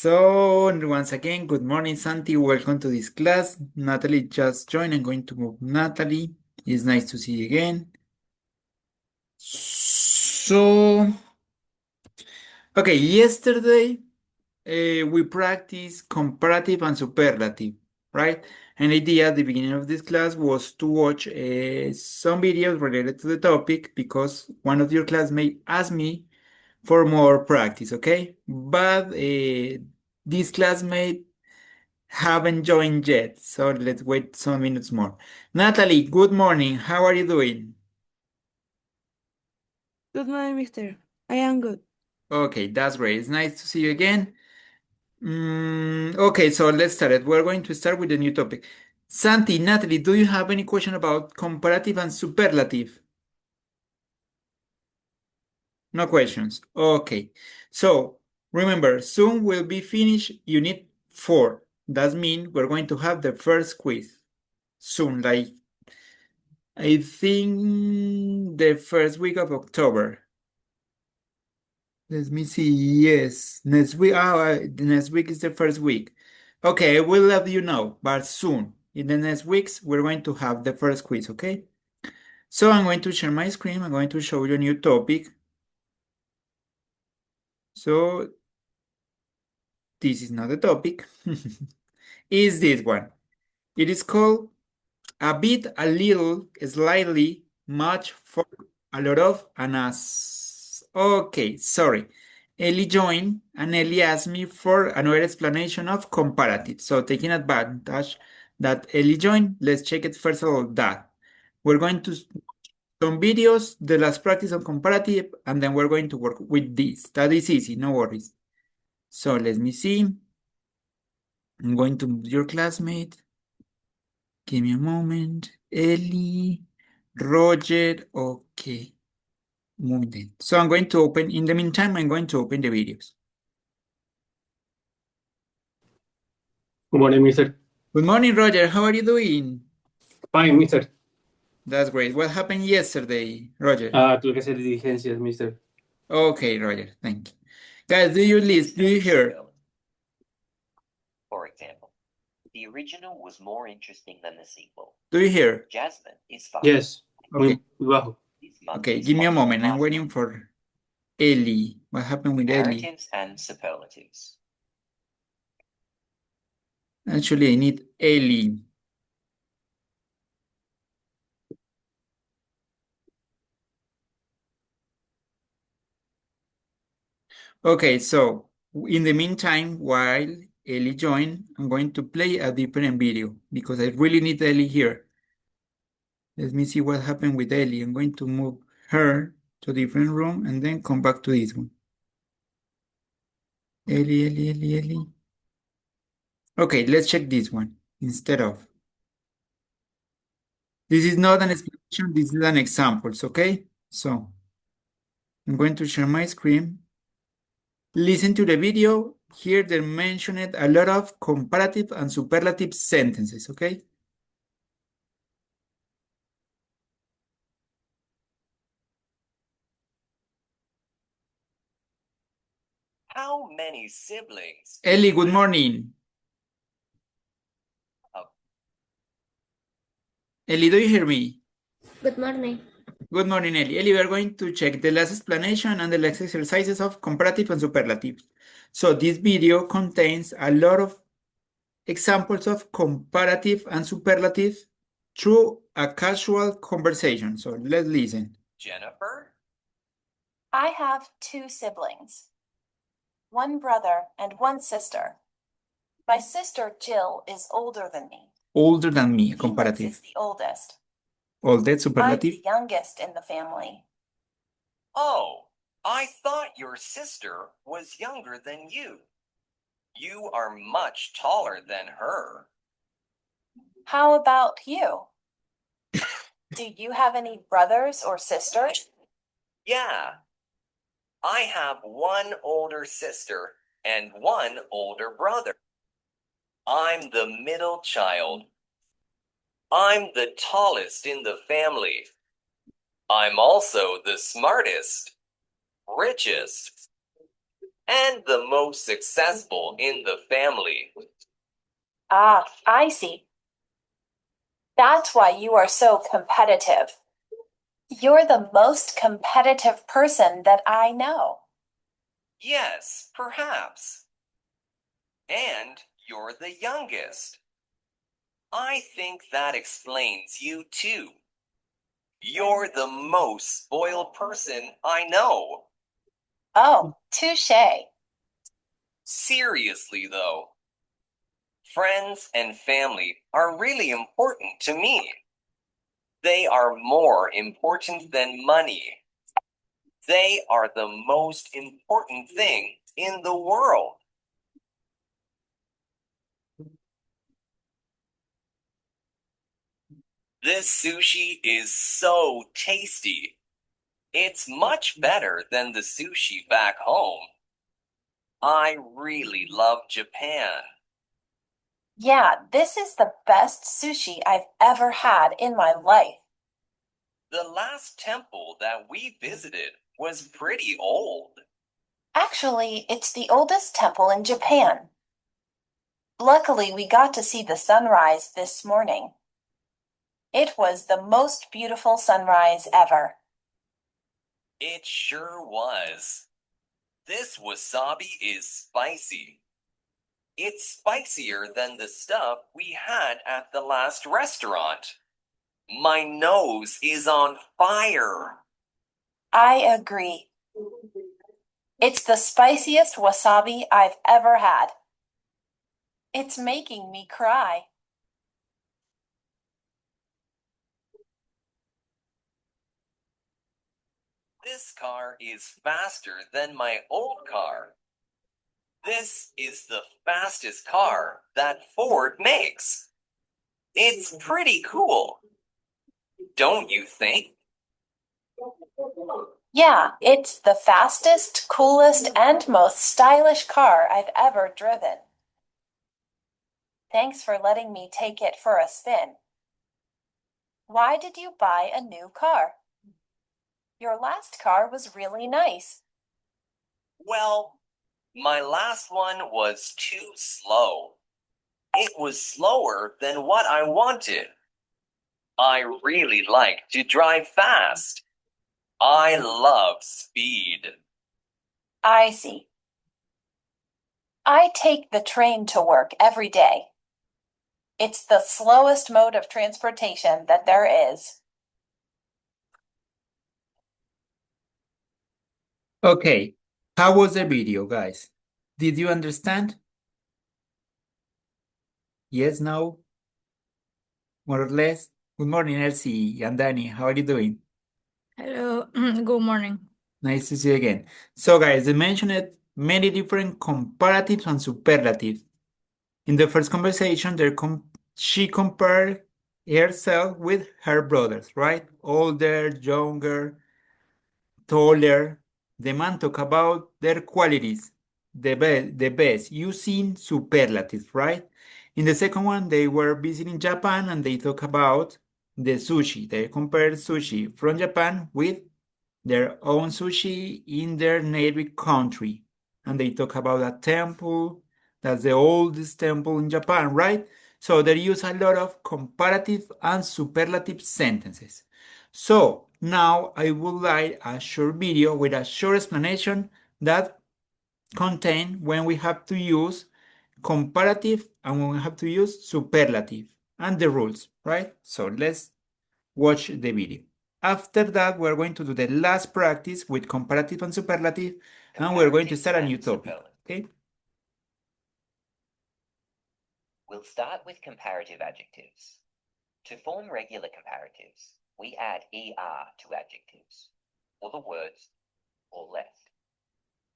So, once again, good morning, Santi. Welcome to this class. Natalie just joined. I'm going to move Natalie. It's nice to see you again. So, okay, yesterday we practiced comparative and superlative, right? And the idea at the beginning of this class was to watch some videos related to the topic because one of your classmates asked me for more practice, okay? But this classmate haven't joined yet, so let's wait some minutes more. Natalie, good morning. How are you doing? Good morning, mister. I am good. Okay, that's great. It's nice to see you again. Okay, so let's start it. We're going to start with a new topic. Santi, Natalie, do you have any question about comparative and superlative? No questions. Okay. So remember, soon we'll be finished unit 4. That means we're going to have the first quiz soon, like I think the first week of October. Let me see. Yes, next week. The next week is the first week. Okay, I will let you know, but soon. In the next weeks, we're going to have the first quiz, okay? So I'm going to share my screen. I'm going to show you a new topic. So this is not a topic. Is this one. It is called a bit, a little, slightly, much, for, a lot of, and as. Okay, sorry. Ellie joined and Ellie asked me for another explanation of comparative. So taking advantage that Ellie joined, let's check it first of all that. We're going to some videos, the last practice on comparative, and then we're going to work with this. That is easy, no worries. So let me see. I'm going to your classmate. Give me a moment. Ellie, Roger, okay. Muy bien. So I'm going to open, in the meantime, I'm going to open the videos. Good morning, mister. Good morning, Roger. How are you doing? Fine, mister. That's great. What happened yesterday, Roger? Tuve que hacer diligencias, mister. Okay, Roger. Thank you. Guys, do you listen? Do you hear? For example, the original was more interesting than the sequel. Do you hear? Jasmine is fine. Yes. Okay. Muy bajo. This month Okay, is give me a much more moment. I'm positive. waiting for Ellie. What happened with Ellie? Comparatives and superlatives. Actually, I need Ellie. Okay, so in the meantime, while Ellie joined, I'm going to play a different video because I really need Ellie here. Let me see what happened with Ellie. I'm going to move her to a different room and then come back to this one. Ellie. Okay, let's check this one instead of. This is not an explanation, this is an examples, okay? So I'm going to share my screen. Listen to the video. Here they mentioned a lot of comparative and superlative sentences, okay? How many siblings? Ellie, good morning. Oh. Ellie, do you hear me? Good morning. Good morning, Ellie. Ellie, we are going to check the last explanation and the last exercises of comparative and superlative. So this video contains a lot of examples of comparative and superlative through a casual conversation. So let's listen. Jennifer? I have 2 siblings, 1 brother and 1 sister. My sister Jill is older than me. Older than me, Felix comparative. is the oldest. Older, I'm superlative. the youngest in the family. Oh, I thought your sister was younger than you. You are much taller than her. How about you? Do you have any brothers or sisters? Yeah. I have 1 older sister and 1 older brother. I'm the middle child. I'm the tallest in the family. I'm also the smartest, richest, and the most successful in the family. Ah, I see. That's why you are so competitive. You're the most competitive person that I know. Yes, perhaps. And you're the youngest. I think that explains you too. You're the most spoiled person I know. Oh, touche. Seriously, though. Friends and family are really important to me. They are more important than money. They are the most important thing in the world. This sushi is so tasty. It's much better than the sushi back home. I really love Japan. Yeah, this is the best sushi I've ever had in my life. The last temple that we visited was pretty old. Actually, it's the oldest temple in Japan. Luckily, we got to see the sunrise this morning. It was the most beautiful sunrise ever. It sure was. This wasabi is spicy. It's spicier than the stuff we had at the last restaurant. My nose is on fire. I agree. It's the spiciest wasabi I've ever had. It's making me cry. This car is faster than my old car. This is the fastest car that Ford makes. It's pretty cool. Don't you think? Yeah, it's the fastest, coolest, and most stylish car I've ever driven. Thanks for letting me take it for a spin. Why did you buy a new car? Your last car was really nice. Well, my last one was too slow. It was slower than what I wanted. I really like to drive fast. I love speed. I see. I take the train to work every day. It's the slowest mode of transportation that there is. Okay, how was the video, guys? Did you understand? Yes, no? More or less? Good morning, Elsie and Danny. How are you doing? Hello, good morning. Nice to see you again. So, guys, I mentioned many different comparatives and superlatives. In the first conversation, she compared herself with her brothers, right? Older, younger, taller. The man talk about their qualities, the best, using superlatives, right? In the second one, they were visiting Japan and they talk about the sushi. They compared sushi from Japan with their own sushi in their native country. And they talk about a temple that's the oldest temple in Japan, right? So they use a lot of comparative and superlative sentences. So now I would like a short video with a short explanation that contain when we have to use comparative and when we have to use superlative and the rules, right? So let's watch the video. After that, we're going to do the last practice with comparative and superlative, and we're going to start a new topic, okay? We'll start with comparative adjectives. To form regular comparatives, we add er to adjectives, or the words or less.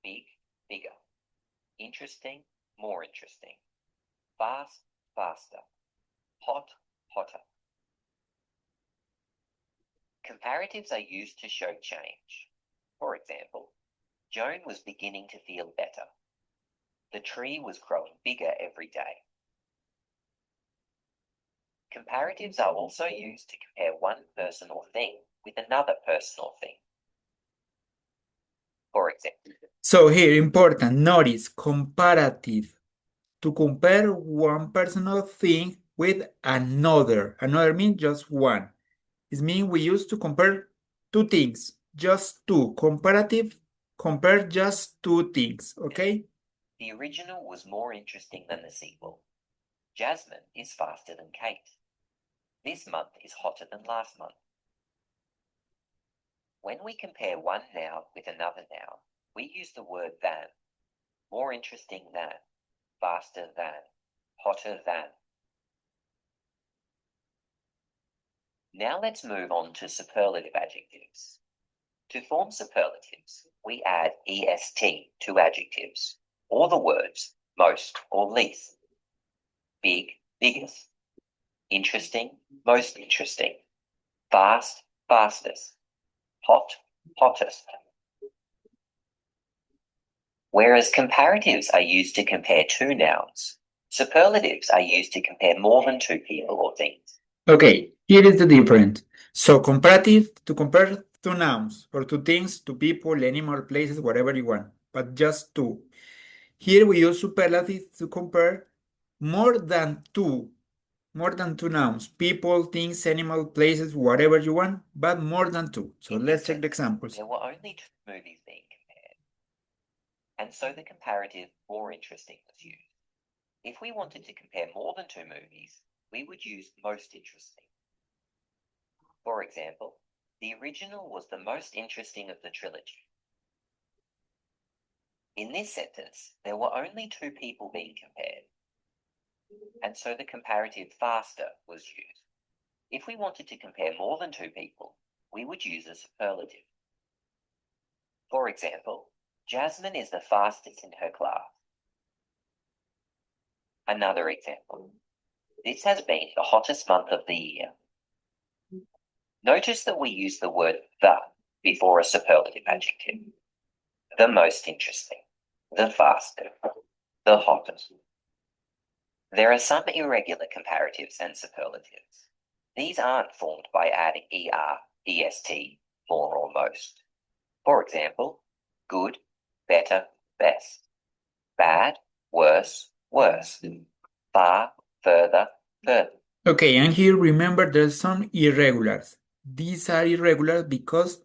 Big, bigger. Interesting, more interesting. Fast, faster. Hot, hotter. Comparatives are used to show change. For example, Joan was beginning to feel better. The tree was growing bigger every day. Comparatives are also used to compare one person or thing with another person or thing. For example, So here, important, notice, comparative. To compare one personal thing with another. Another means just one. It means we used to compare two things, just two. Comparative, compare just two things, okay? the original was more interesting than the sequel. Jasmine is faster than Kate. This month is hotter than last month. When we compare one noun with another noun, we use the word than. More interesting than, faster than, hotter than. Now let's move on to superlative adjectives. To form superlatives, we add est to adjectives, or the words most or least. Big, biggest. Interesting, most interesting. Fast, fastest. Hot, hottest. Whereas comparatives are used to compare two nouns, superlatives are used to compare more than two people or things. Okay, here is the difference. So comparative, to compare two nouns or two things, two people, animal, places, whatever you want, but just two. Here we use superlative to compare more than two nouns, people, things, animal, places, whatever you want, but more than two. So In let's this check the sentence, examples. There were only two movies being compared, and so the comparative more interesting was used. If we wanted to compare more than two movies, we would use most interesting. For example, the original was the most interesting of the trilogy. In this sentence, there were only two people being compared, and so the comparative faster was used. If we wanted to compare more than two people, we would use a superlative. For example, Jasmine is the fastest in her class. Another example. This has been the hottest month of the year. Notice that we use the word the before a superlative adjective. The most interesting, the fastest, the hottest. There are some irregular comparatives and superlatives. These aren't formed by adding er, est, more or most. For example, good, better, best. Bad, worse, worst. Far, further, further. Okay, and here remember there's some irregulars. These are irregular because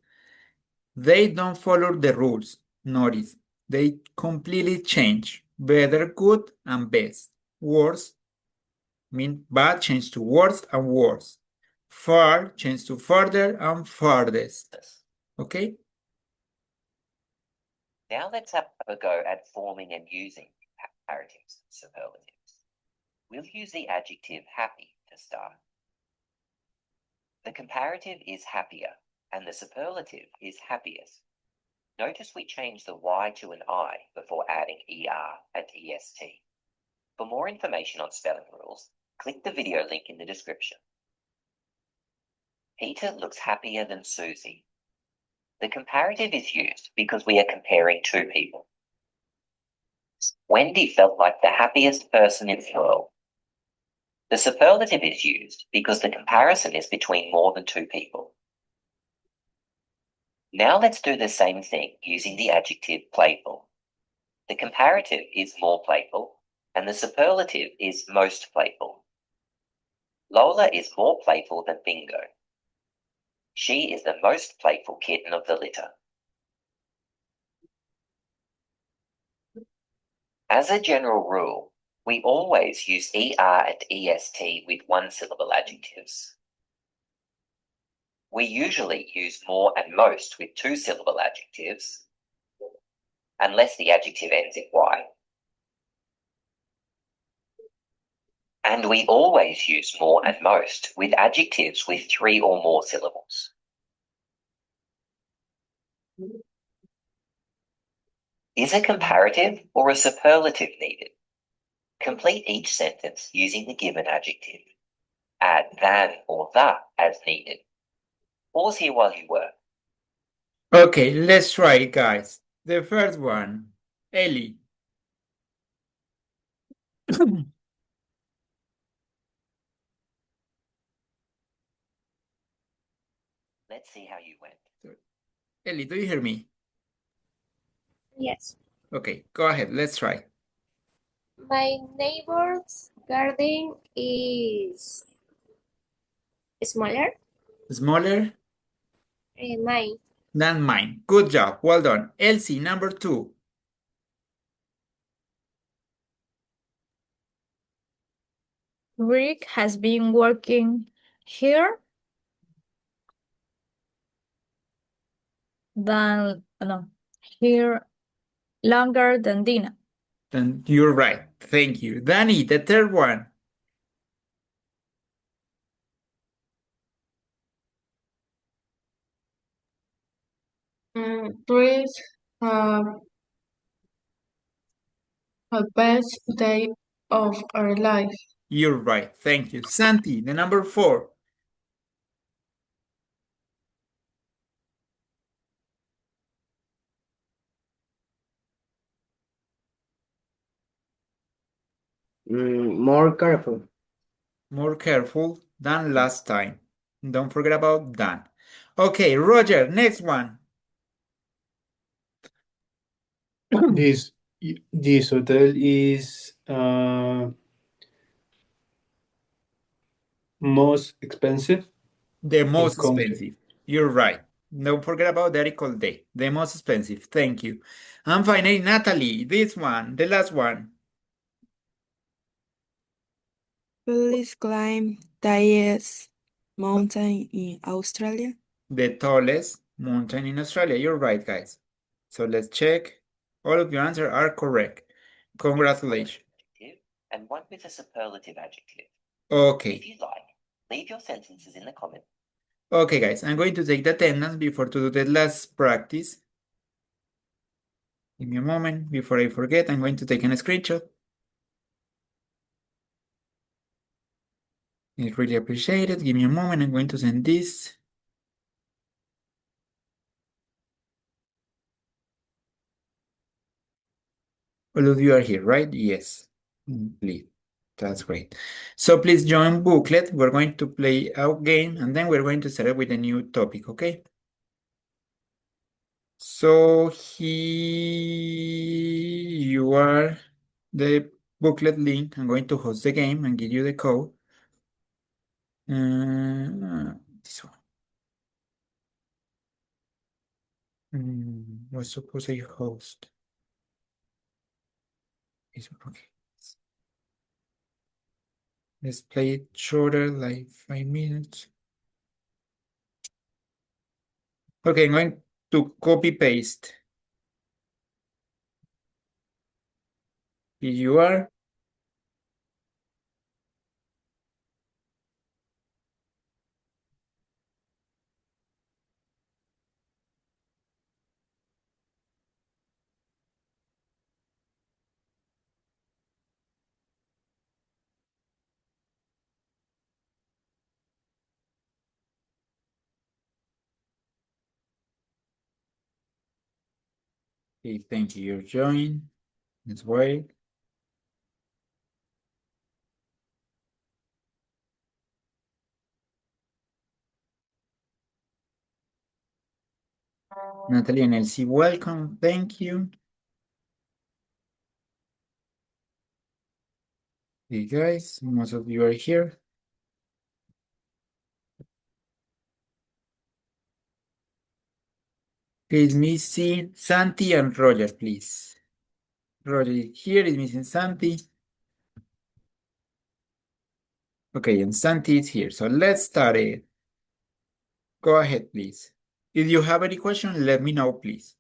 they don't follow the rules. Notice, they completely change. Better, good, and best. Worse mean bad change to worse and worse. Far change to further and farthest. Okay? Now let's have a go at forming and using comparatives and superlatives. We'll use the adjective happy to start. The comparative is happier and the superlative is happiest. Notice we change the Y to an I before adding ER and EST. For more information on spelling rules, click the video link in the description. Peter looks happier than Susie. The comparative is used because we are comparing two people. Wendy felt like the happiest person in the world. The superlative is used because the comparison is between more than two people. Now let's do the same thing using the adjective playful. The comparative is more playful and the superlative is most playful. Lola is more playful than Bingo. She is the most playful kitten of the litter. As a general rule, we always use ER and EST with one-syllable adjectives. We usually use more and most with two-syllable adjectives, unless the adjective ends in Y. And we always use more and most with adjectives with three or more syllables. Is a comparative or a superlative needed? Complete each sentence using the given adjective. Add than or the as needed. Pause here while you work. Okay, let's try it, guys. The first one, Ellie. Let's see how you went. Ellie, do you hear me? Yes. Okay, go ahead. Let's try. My neighbor's garden is smaller. Smaller Mine. than mine. Good job. Well done. Elsie, number 2. Rick has been working here than no here longer than Dina. Then you're right. Thank you. Danny, the third one. Trees have a best day of our life. You're right. Thank you. Santi, the number 4. More careful. More careful than last time. Don't forget about Dan. Okay, Roger, next one. This this hotel is most expensive The in most country. expensive. You're right. Don't forget about the article day. The most expensive. Thank you. And finally, Natalie, this one, the last one. Please climb highest mountain in Australia. The tallest mountain in Australia. You're right, guys. So let's check. All of your answers are correct. Congratulations. Adjective and one with a superlative adjective. Okay. If you like, leave your sentences in the comments. Okay, guys. I'm going to take the attendance before to do the last practice. Give me a moment before I forget. I'm going to take a screenshot. It's really appreciated. Give me a moment. I'm going to send this. All of you are here, right? Yes. Please. That's great. So please join Booklet. We're going to play a game and then we're going to start with a new topic, okay? So here you are, the booklet link. I'm going to host the game and give you the code. This one. Was supposed to host. This one, okay. Let's play it shorter, like 5 minutes. Okay, I'm going to copy paste. Here you are. Okay, thank you. You're joined. Let's wait. Natalie and Elsie, welcome. Thank you. Hey guys, most of you are here. Is missing Santi and Roger, please. Roger is here, is missing Santi. Okay, and Santi is here. So let's start it. Go ahead, please. If you have any question, let me know, please.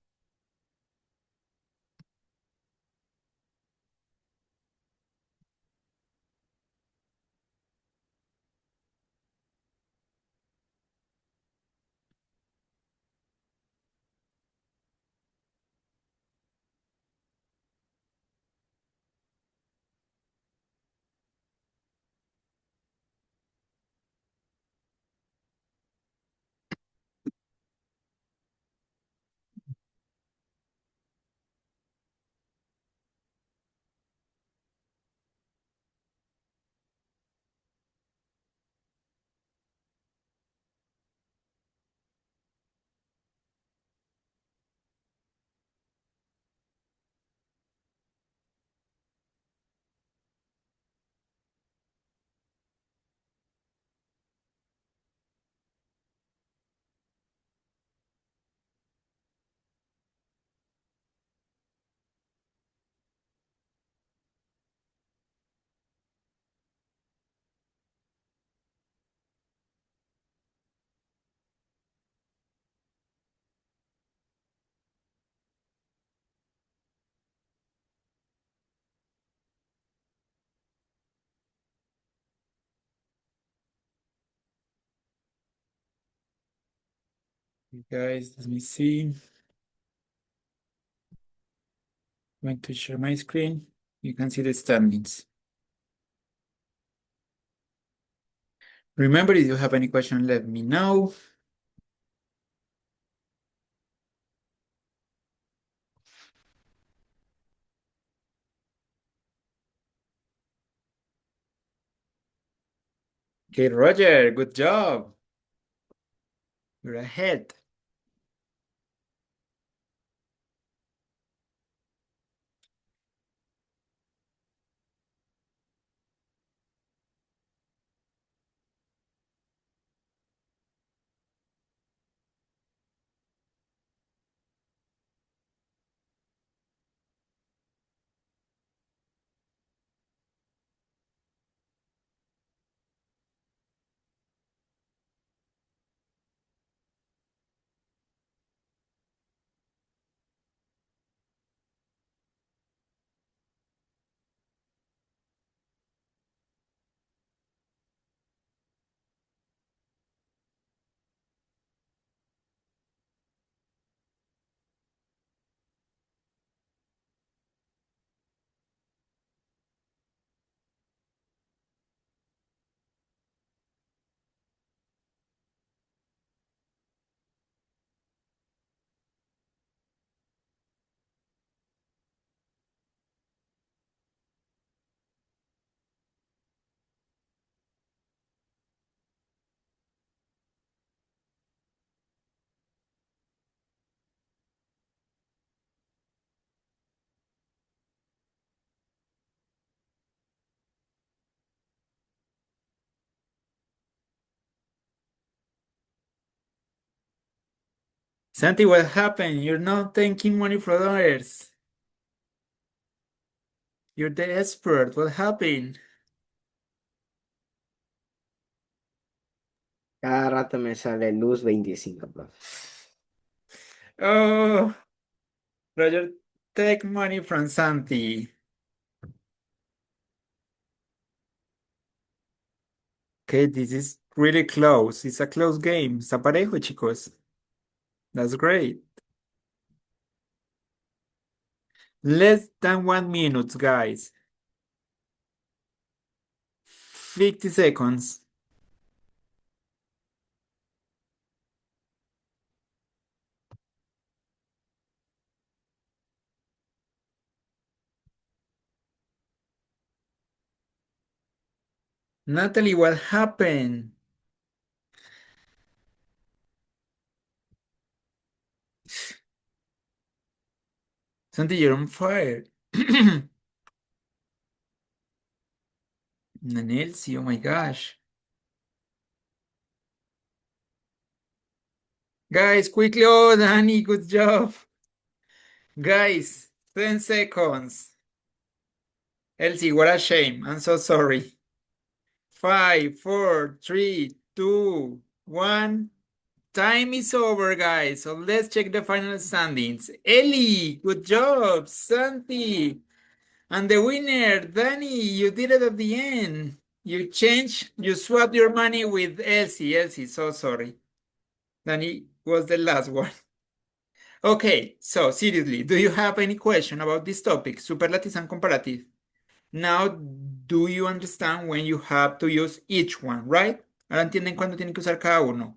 You guys, let me see. I'm going to share my screen. You can see the standings. Remember, if you have any question, let me know. Okay, Roger, good job. You're ahead. Santi, what happened? You're not taking money from others. You're the expert. What happened? Cada rato me sale luz 25, profe. Oh, Roger, take money from Santi. Okay, this is really close. It's a close game. Está parejo, chicos. That's great. Less than 1 minute, guys. 50 seconds. Natalie, what happened? Santi, you're on fire. Nanelsi, oh my gosh. Guys, quickly. Oh, Danny, good job. Guys, 10 seconds. Elsie, what a shame. I'm so sorry. 5, 4, 3, 2, 1. Time is over, guys. So let's check the final standings. Ellie, good job. Santi. And the winner, Danny, you did it at the end. You swapped your money with Elsie. Elsie, so sorry. Danny was the last one. Okay, so seriously, do you have any question about this topic, superlatives and comparative? Now, do you understand when you have to use each one, right? Ahora entienden cuándo tienen que usar cada uno.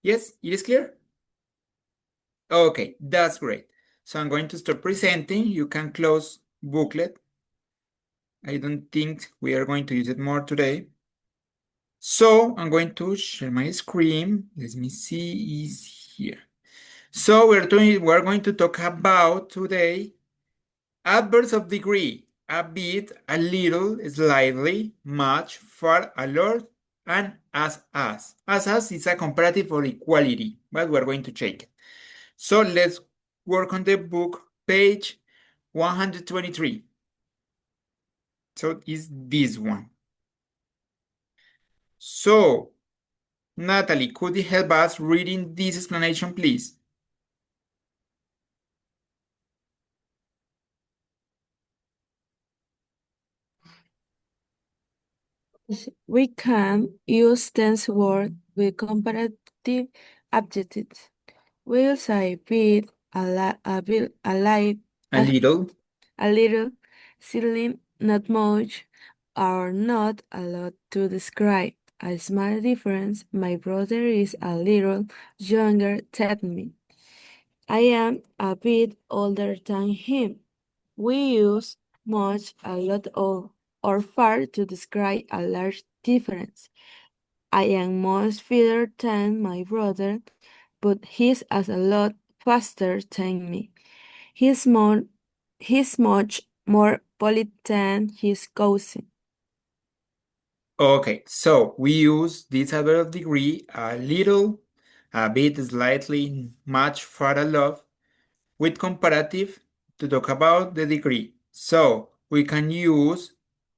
Yes, it is clear? Okay, that's great. So I'm going to stop presenting. You can close booklet. I don't think we are going to use it more today. So I'm going to share my screen. Let me see, is here. So we're going to talk about today adverbs of degree: a bit, a little, slightly, much, far, a lot, and as. As is a comparative or equality, but we're going to check it. So let's work on the book, page 123. So it's this one. So, Natalie, could you help us reading this explanation, please? We can use tense word with comparative adjectives. Will say bit, a bit, A little. a little, silly, not much, or not a lot to describe. A small difference. My brother is a little younger than me. I am a bit older than him. We use much, a lot of, or far to describe a large difference. I am much fitter than my brother, but he's a lot faster than me. He's much more polite than his cousin. Okay, so we use this adverb of degree, a little, a bit, slightly, much, far, a lot, with comparative to talk about the degree. So we can use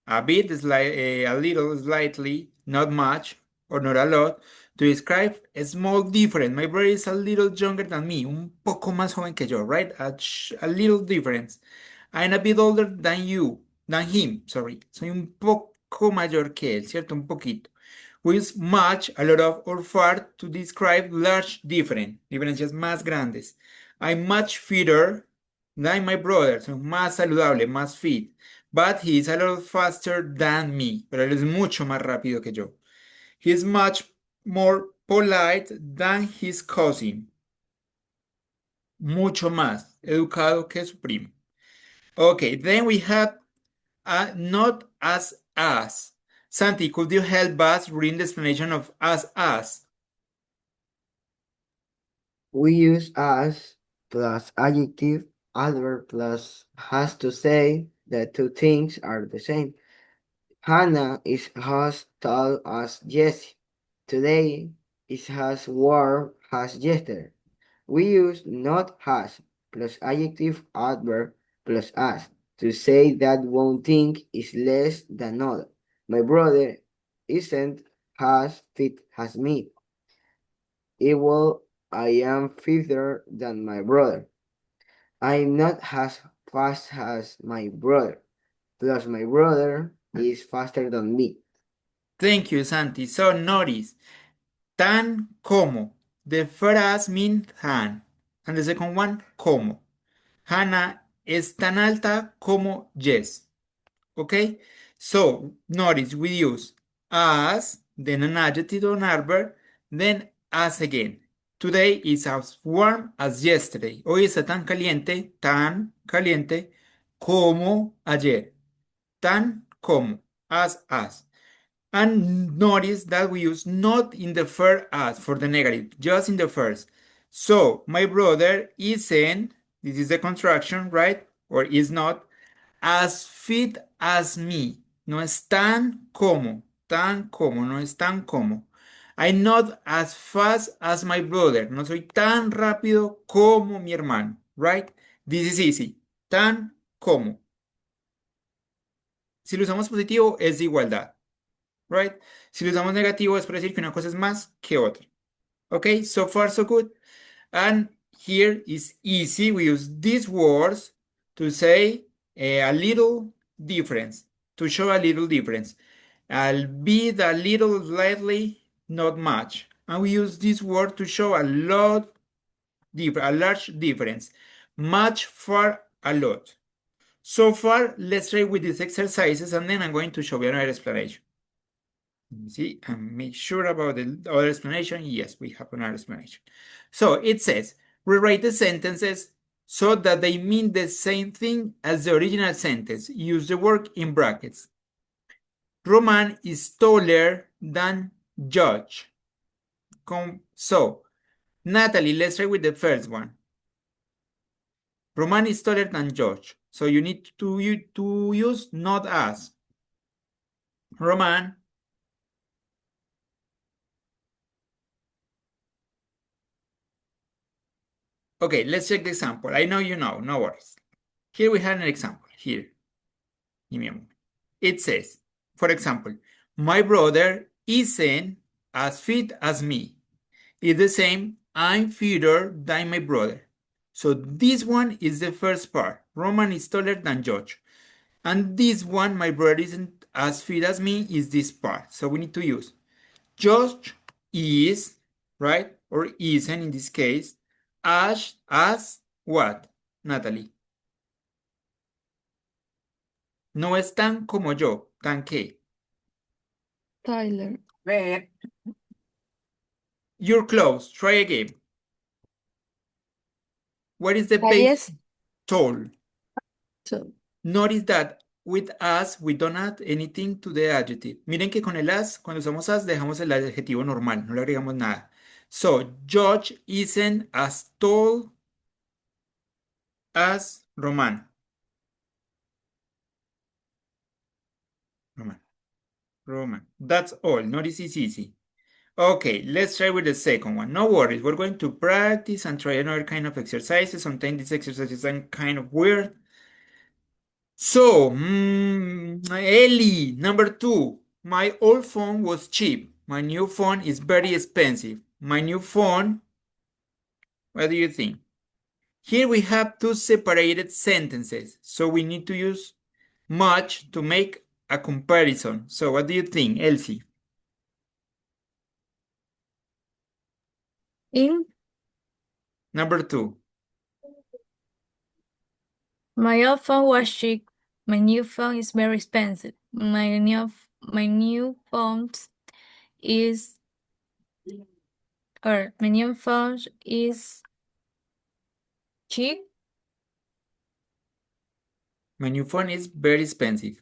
a bit, a little, slightly, not much, or not a lot, to describe a small difference. My brother is a little younger than me, un poco más joven que yo, right? A little difference. I'm a bit older than him, sorry. Soy un poco mayor que él, ¿cierto? Un poquito. We use much, a lot of, or far to describe large diferencias más grandes. I'm much fitter than my brother, soy más saludable, más fit. But he is a little faster than me, pero él es mucho más rápido que yo. He is much more polite than his cousin. Mucho más educado que su primo. Okay, then we have not as us. Santi, could you help us read the explanation of as? We use as plus adjective, adverb plus has to say that two things are the same. Hannah is as tall as Jessie. Today is as warm as yesterday. We use not has plus adjective, adverb plus as to say that one thing is less than other. My brother isn't as fit as me. Well, I am fitter than my brother. I'm not as fast as my brother. Plus, my brother is faster than me. Thank you, Santi. So notice, tan como. The first means tan, and the second one, como. Hannah es tan alta como Jess. Okay? So notice we use as, then an adjective or an adverb, then as again. Today is as warm as yesterday. Hoy está tan caliente como ayer. Tan como, as. And notice that we use not in the first as for the negative, just in the first. So my brother isn't, this is the contraction, right? Or is not as fit as me. No es tan como, no es tan como. I'm not as fast as my brother. No soy tan rápido como mi hermano, right? This is easy. Tan como. Si lo usamos positivo, es de igualdad, right? Si lo usamos negativo, es para decir que una cosa es más que otra. Okay, so far so good. And here is easy. We use these words to say a little difference, to show a little difference. Albeit a little, slightly, not much. And we use this word to show a large difference. Much, far, a lot. So far, let's try with these exercises, and then I'm going to show you another explanation. Let me see and make sure about the other explanation. Yes, we have another explanation. So it says, rewrite the sentences so that they mean the same thing as the original sentence. Use the word in brackets. Roman is taller than George. So, Natalie, let's try with the first one. Roman is taller than George. So you need to use not as. Roman Okay, let's check the example. I know you know, no worries. Here we have an example. Here. Give me a moment. It says, for example, my brother isn't as fit as me. It's the same, I'm fitter than my brother. So this one is the first part. Roman is taller than George. And this one, my brother isn't as fit as me, is this part. So we need to use George is, right? Or isn't in this case, as what, Natalie? No es tan como yo. ¿Tan qué? Tyler. You're close. Try again. What is the Ahí base? es. Tall. So, Notice that with as, we don't add anything to the adjective. Miren que con el as, cuando usamos as, dejamos el adjetivo normal, no le agregamos nada. So, George isn't as tall as Roman. Roman. That's all. Notice it's easy. Okay, let's try with the second one. No worries. We're going to practice and try another kind of exercises. Sometimes these exercises are kind of weird. So, Ellie, number 2. My old phone was cheap. My new phone is very expensive. My new phone, what do you think? Here we have two separated sentences. So we need to use much to make a comparison. So what do you think, Elsie? In Number 2. my old phone was cheap. My new phone is very expensive. My new phone is my new phone is cheap. My new phone is very expensive.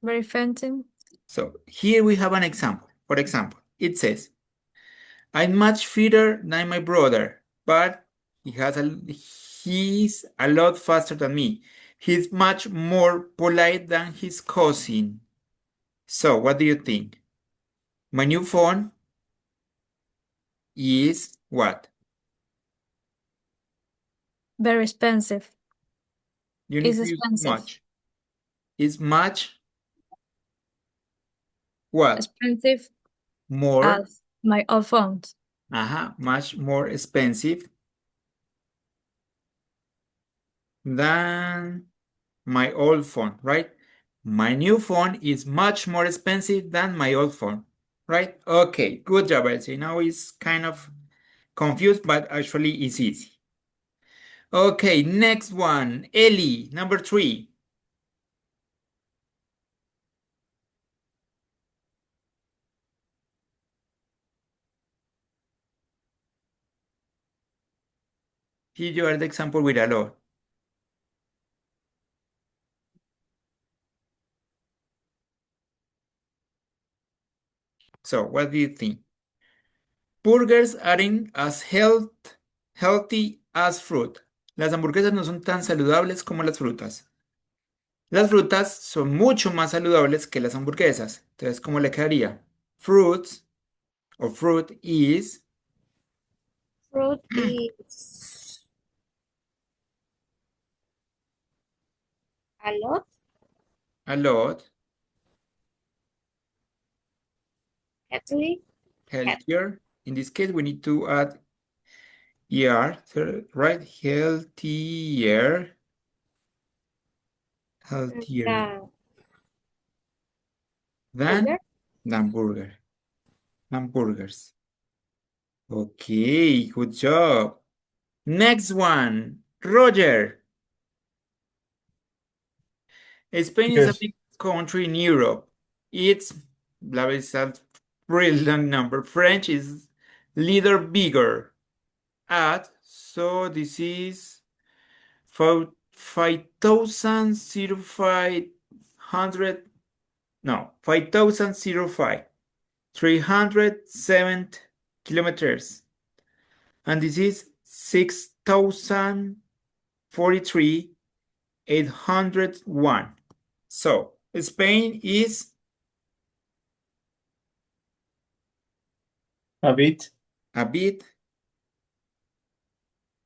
Very fancy. So here we have an example. For example, it says, I'm much fitter than my brother, but he's a lot faster than me. He's much more polite than his cousin. So what do you think? My new phone is what? Very expensive. You need It's to use expensive. much. Is much what? Expensive More. as my old phones. Much more expensive than my old phone, right? My new phone is much more expensive than my old phone, right? Okay, good job, Elsie. Now it's kind of confused, but actually it's easy. Okay, next one. Ellie, number 3. Here you are the example with a lot. So, what do you think? Burgers aren't as healthy as fruit. Las hamburguesas no son tan saludables como las frutas. Las frutas son mucho más saludables que las hamburguesas. Entonces, ¿cómo le quedaría? Fruits or fruit is Fruit is a lot a lot healthier. In this case, we need to add ER, right? Healthier than burgers. Okay, good job. Next one, Roger. Spain is a Yes. big country in Europe. It's a really long number. French is little bigger. So this is 5,005, no, 5,005, 307 kilometers. And this is 6,043, 801. So Spain is A bit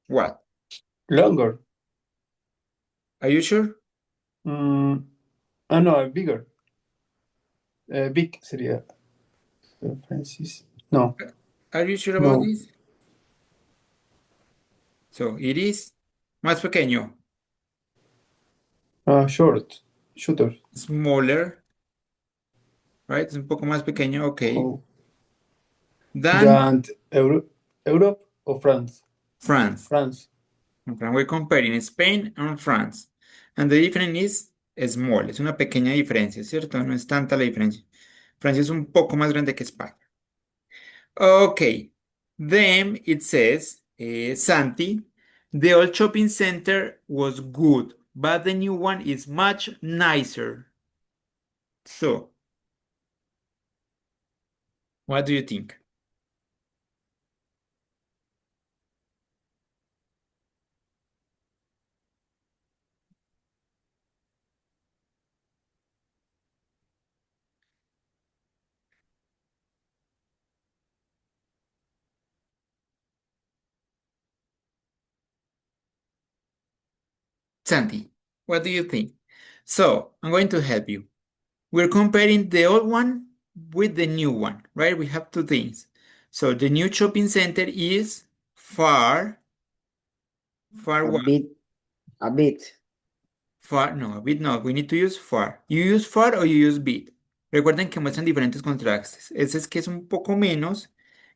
what? longer. Are you sure? No, bigger. Big sería. Francis. No. Are you sure about No. this? So it is más pequeño. Shorter. Smaller. Right? Es un poco más pequeño, ok. Oh. Than Europe or France? France. France. And we're comparing Spain and France. And the difference is small. Es una pequeña diferencia, ¿cierto? No es tanta la diferencia. Francia es un poco más grande que España. Okay. Then it says, Santi, the old shopping center was good, but the new one is much nicer. So, what do you think? Santi, what do you think? So, I'm going to help you. We're comparing the old one with the new one, right? We have two things. So, the new shopping center is far A what? bit. Far, no, a bit no. We need to use far. You use far or you use bit. Recuerden que muestran diferentes contrastes. Ese es que es un poco menos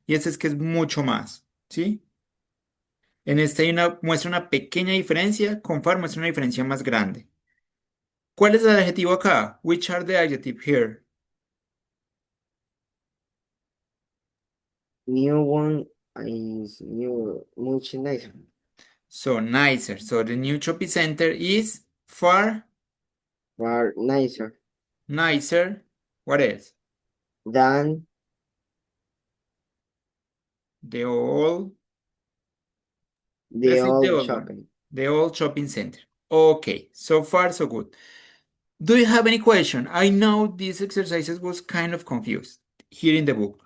y ese es que es mucho más, ¿sí? En este muestra una pequeña diferencia, con far muestra una diferencia más grande. ¿Cuál es el adjetivo acá? Which are the adjective here? New one is much nicer. So, nicer. So, the new shopping center is far Far nicer nicer. What else? than The old, the let's say the old old one. shopping. The old shopping center. Okay, so far so good. Do you have any question? I know these exercises was kind of confused here in the book,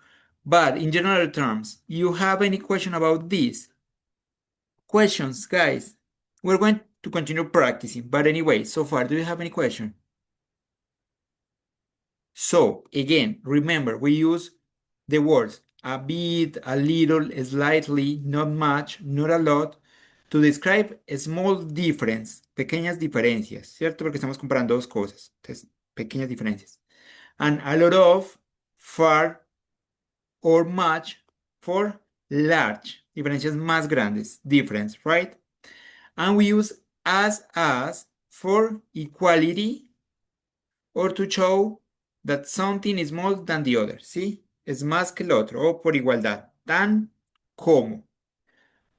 but in general terms, you have any question about this? Questions, guys? We're going to continue practicing, but anyway, so far, do you have any question? So, again, remember, we use the words a bit, a little, slightly, not much, not a lot, to describe a small difference, pequeñas diferencias, ¿cierto? Porque estamos comparando dos cosas, entonces, pequeñas diferencias. And a lot of, far, or much, for large, diferencias más grandes, difference, right? And we use as for equality or to show that something is more than the other, ¿sí? Es más que el otro, o por igualdad, tan como.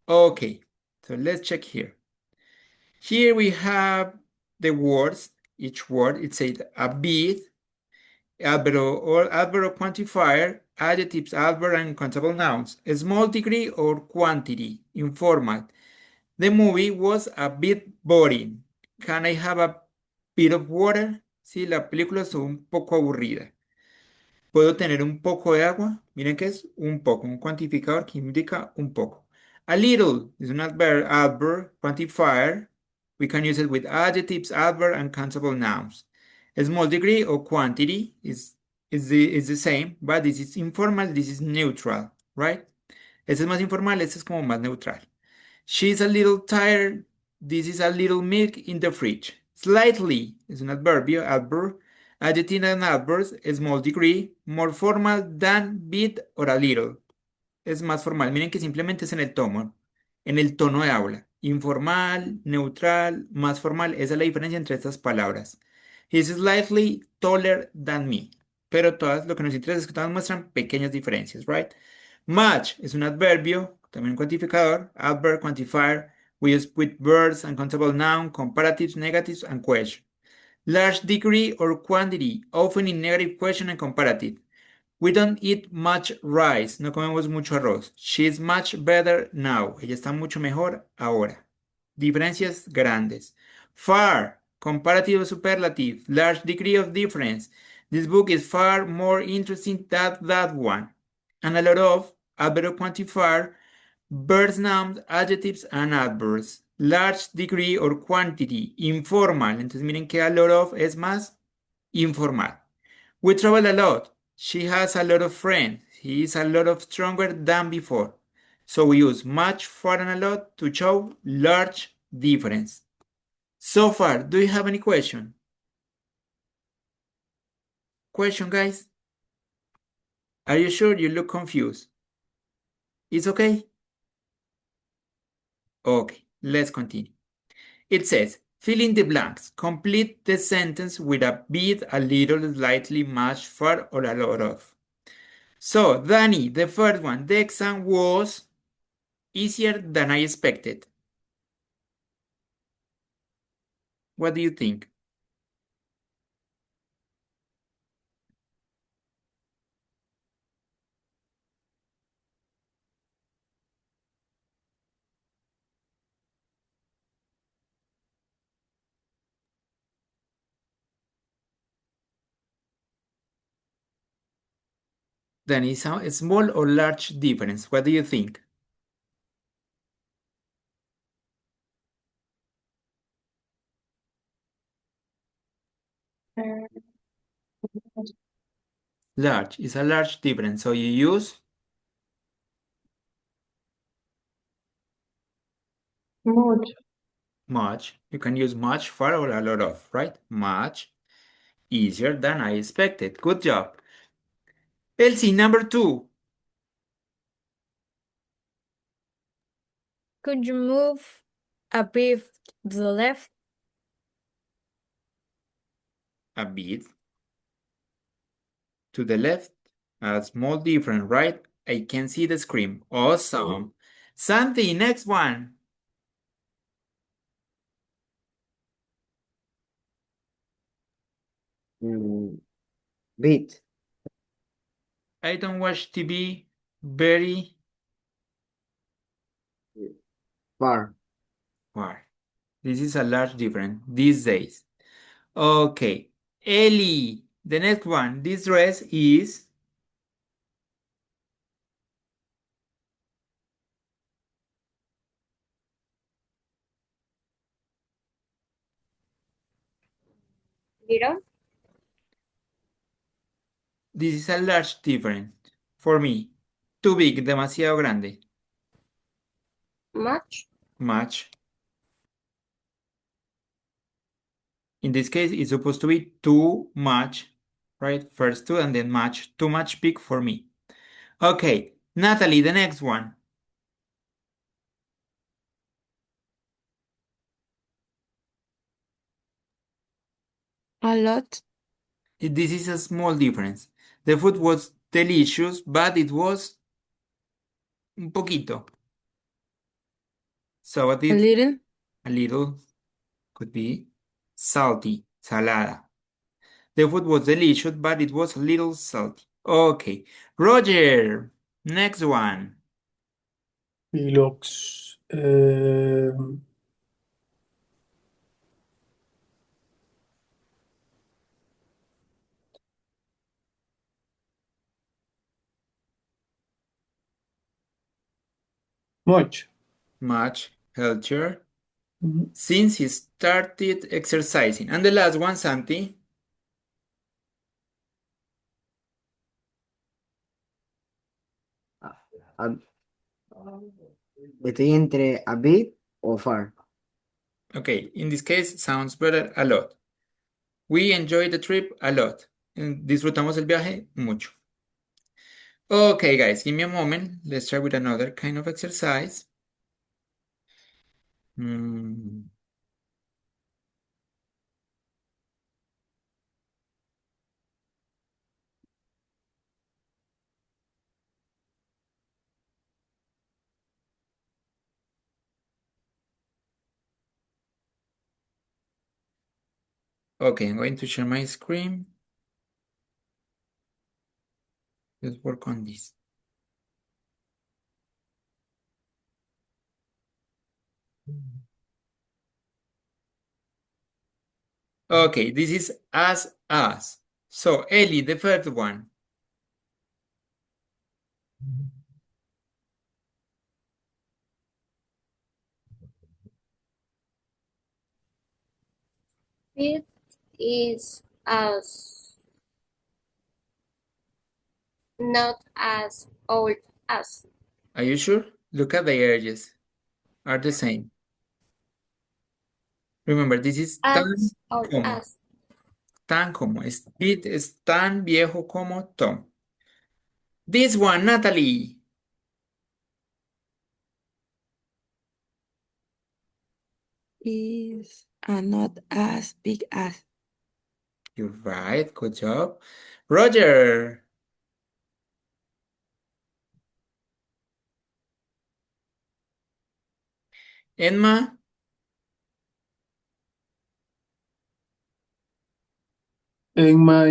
Okay, so let's check here. Here we have the words, each word, it says a bit, adverb or quantifier, adjectives, adverb, and countable nouns, a small degree or quantity, informal. The movie was a bit boring. Can I have a bit of water? Sí, la película es un poco aburrida. ¿Puedo tener un poco de agua? Miren que es un poco, un cuantificador que indica un poco. A little is an adverb, quantifier. We can use it with adjectives, adverb, and countable nouns. A small degree or quantity is the same, but this is informal, this is neutral, right? Este es más informal, este es como más neutral. She's a little tired. This is a little milk in the fridge. Slightly is an adverb. Adjective and adverbs, a small degree, more formal than bit or a little. Es más formal. Miren que simplemente es en el tono de habla. Informal, neutral, más formal. Esa es la diferencia entre estas palabras. He's slightly taller than me. Pero todas, lo que nos interesa es que todas muestran pequeñas diferencias, right? Much es un adverbio, también un cuantificador, adverb, quantifier. We use with verbs and countable noun, comparatives, negatives, and question. Large degree or quantity, often in negative question and comparative. We don't eat much rice, no comemos mucho arroz. She is much better now, ella está mucho mejor ahora. Diferencias grandes. Far, comparative or superlative, large degree of difference. This book is far more interesting than that one. And a lot of, adverb quantifier, verbs, nouns, adjectives, and adverbs. Large degree or quantity, informal. Entonces miren que a lot of es más informal. We travel a lot. She has a lot of friends. He is a lot of stronger than before. So we use much, far, and a lot to show large difference. So far, do you have any question? Question, guys? Are you sure you look confused? It's okay? Okay, let's continue. It says, fill in the blanks. Complete the sentence with a bit, a little, slightly, much, far, or a lot of. So, Danny, the first one, the exam was easier than I expected. What do you think? Danny, a small or large difference? What do you think? Uh, Large is a large difference. So you use much. much. You can use much, far, or a lot of, right? Much easier than I expected. Good job. Elsie, number 2. Could you move a bit to the left? A bit to the left. A small difference, right? I can see the screen. Awesome. Santi, next one. Bit. I don't watch TV very Far. far. This is a large difference these days. Okay. Ellie, the next one. This dress is Little, this is a large difference for me. Too big, demasiado grande. much, Much. In this case, it's supposed to be too much, right? First two and then much. Too much big for me. Okay, Natalie, the next one. A lot. This is a small difference. The food was delicious, but it was un poquito. So what A is little. a little? Could be salty, salada. The food was delicious, but it was a little salty. Okay, Roger, next one. He looks much. Much healthier Mhm. since he started exercising. And the last one, Santi. A- Estoy entre a bit o far. Okay, in this case sounds better a lot. We enjoyed the trip a lot. Disfrutamos el viaje mucho. Okay, guys, give me a moment. Let's try with another kind of exercise. Mm, Okay, I'm going to share my screen. Let's work on this. Okay, this is as. So, Ellie, the first one. it is as not as old as. Are you sure? Look at the edges. Are the same. Remember, this is As old como. as. Tan como. It es tan viejo como Tom. This one, Natalie. is not as big as. You're right. Good job. Roger. Emma. Emma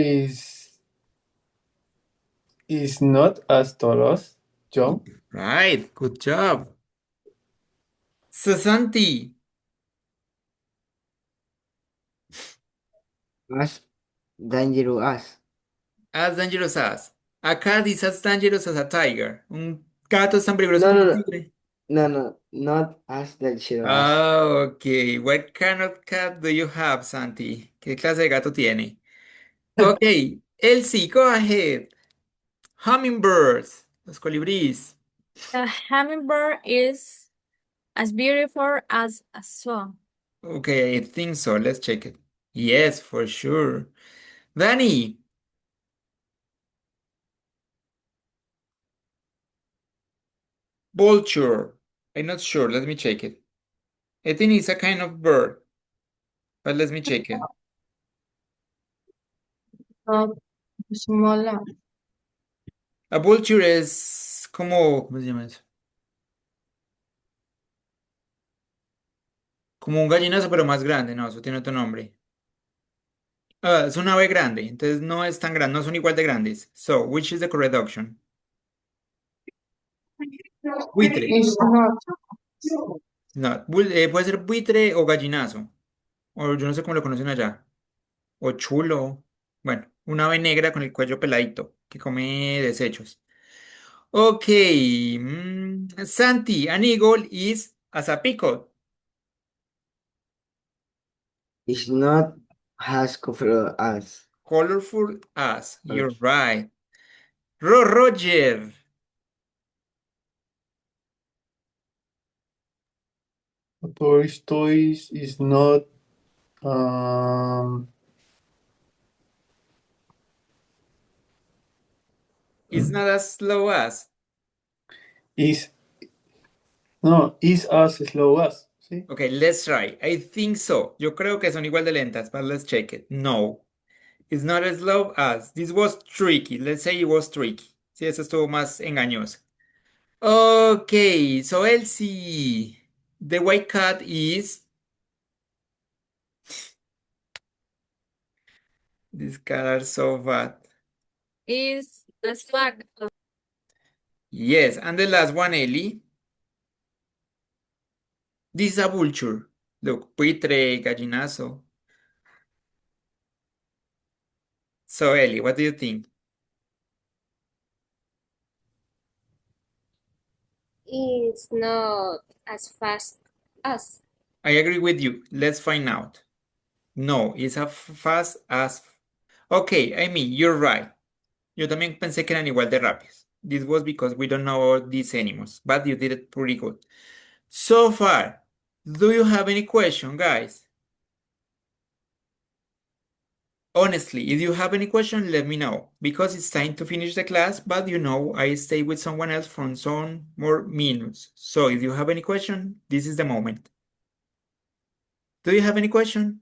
is not as tall as John. Right. Good job. Susanti. As dangerous As dangerous as. A cat is as dangerous as a tiger. Un gato es tan peligroso No, como no, un no, tigre. no, not as dangerous. Oh, okay. What kind of cat do you have, Santi? ¿Qué clase de gato tiene? Okay. Elsie, go ahead. Hummingbirds. Los colibríes. The hummingbird is as beautiful as a swan. Okay, I think so. Let's check it. Yes, for sure. Danny. Vulture. I'm not sure. Let me check it. I think it's a kind of bird, but let me check it. Not smaller. A vulture es como, ¿cómo se llama eso? Como un gallinazo, pero más grande. No, eso tiene otro nombre. Ah, es un ave grande, entonces no es tan grande, no son igual de grandes. So, which is the correct option? Buitre. It's not. No, puede ser buitre o gallinazo. O yo no sé cómo lo conocen allá. O chulo. Bueno, un ave negra con el cuello peladito, que come desechos. Ok. Santi, an eagle is as a peacock. It's not as colorful as. Colorful as. You're right. Roger. A tortoise is not um It's not as slow as. is no is as slow as. ¿Sí? Okay, let's try. I think so. Yo creo que son igual de lentas, but let's check it. No, it's not as slow as. This was tricky. Let's say it was tricky. Sí, eso estuvo más engañoso. Okay, so Elsie, the white cat is. These cats are so bad. Is the flag. Yes, and the last one, Ellie. This is a vulture. Look, buitre, gallinazo. So Ellie, what do you think? It's not as fast as. I agree with you. Let's find out. No, it's as fast as. Okay, I mean, you're right. Yo también pensé que eran igual de rápidos. This was because we don't know all these animals, but you did it pretty good. So far, do you have any question, guys? Honestly, if you have any question, let me know, because it's time to finish the class, but you know I stay with someone else for some more minutes. So if you have any question, this is the moment. Do you have any question?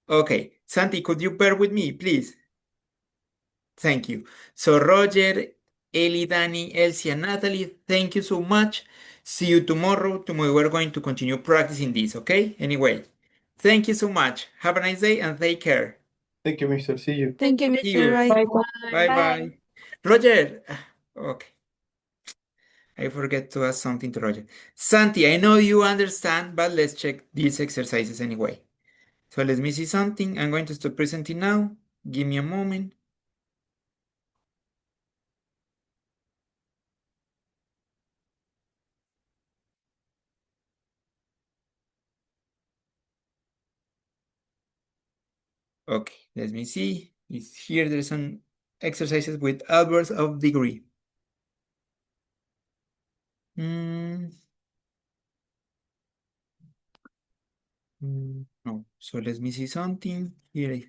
Okay, Santi, could you bear with me, please? Thank you. So Roger, Ellie, Danny, Elsie, and Natalie, thank you so much. See you tomorrow. Tomorrow we're going to continue practicing this, okay? Anyway, thank you so much. Have a nice day and take care. Thank you, Mr. See you. Thank you, See Mr. you. Wright. Bye bye. Roger, okay. I forget to ask something to Roger. Santi, I know you understand, but let's check these exercises anyway. So let me see something. I'm going to stop presenting now. Give me a moment. Okay, let me see. It's here. There's some exercises with adverbs of degree. No, so let me see something here.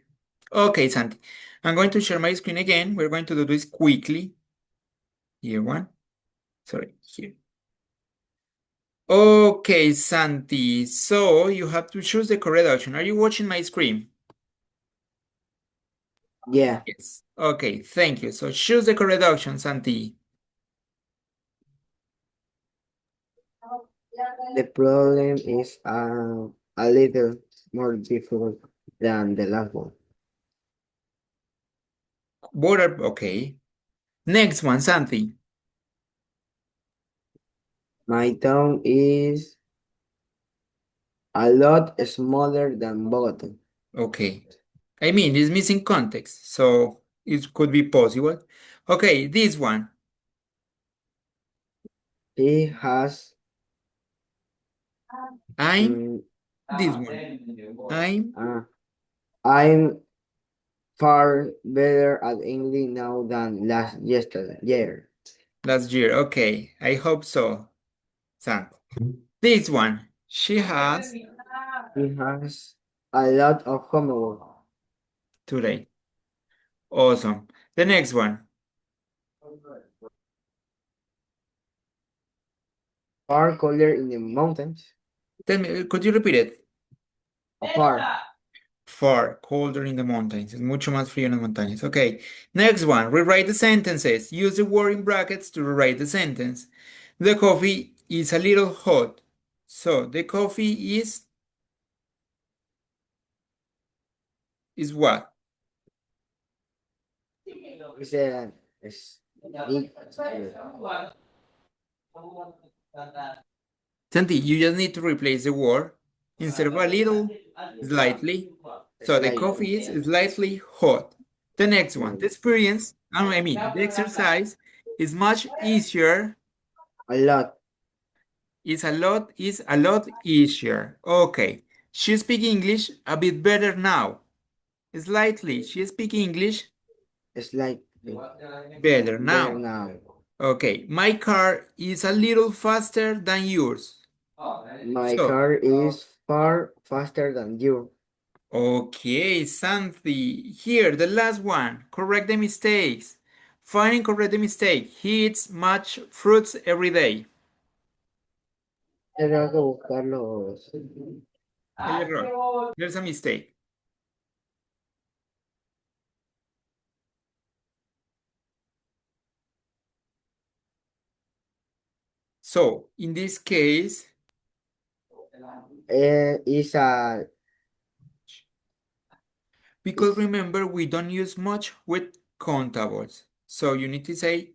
Okay, Santi. I'm going to share my screen again. We're going to do this quickly. Here one. Sorry, here. Okay, Santi. So you have to choose the correct option. Are you watching my screen? Yeah. Yes. Okay, thank you. So choose the correct option, Santi. The problem is a little more difficult than the last one. Border, okay. Next one, Santi. My town is a lot smaller than Bogota. Okay. I mean, it's missing context, so it could be possible. Okay, this one. He has I'm mm, this one. I'm far better at English now than last year. Last year. Okay, I hope so, Santi. This one. She has He has a lot of homework. today. Awesome. The next one. Far colder in the mountains. Tell me, could you repeat it? Far. Far colder in the mountains. Es mucho más frío en las montañas. Okay. Next one. Rewrite the sentences. Use the word in brackets to rewrite the sentence. The coffee is a little hot. So the coffee is what? It's a Santi, you just need to replace the word instead of a little, slightly. So the coffee is slightly hot. The next one, the experience, the exercise is much easier. A lot. Is a lot easier. Okay. She speaks English a bit better now. Slightly. She speaks English Slightly better better now. now. Okay. My car is a little faster than yours. My So- car is far faster than you. Okay, Santi. Here, the last one. Correct the mistakes. Find and correct the mistake. He eats much fruits every day. Tengo que buscar los. El error. There's a mistake. So, in this case, Is a because remember, we don't use much with countables. So you need to say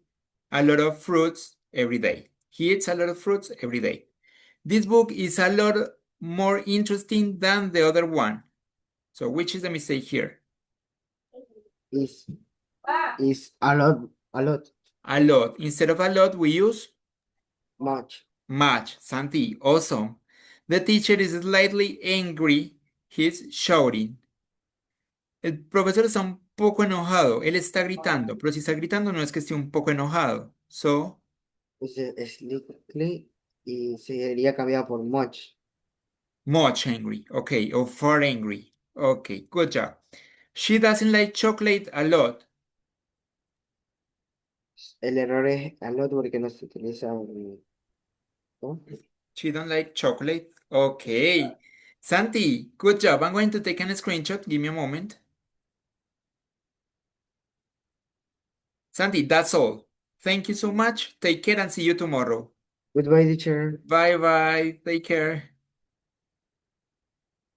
a lot of fruits every day. He eats a lot of fruits every day. This book is a lot more interesting than the other one. So which is the mistake here? is a lot. A lot. Instead of a lot, we use Much. much. Santi, awesome. The teacher is slightly angry. He's shouting. El profesor está un poco enojado. Él está gritando, pero si está gritando no es que esté un poco enojado. So, Es slightly y sería cambiado por much. much angry. Okay, or far angry. Okay, good job. She doesn't like chocolate a lot. El error es a lot porque no se utiliza ¿no? She don't like chocolate. Okay. Santi, good job. I'm going to take a screenshot. Give me a moment. Santi, that's all. Thank you so much. Take care and see you tomorrow. Goodbye, teacher. Bye bye. Take care.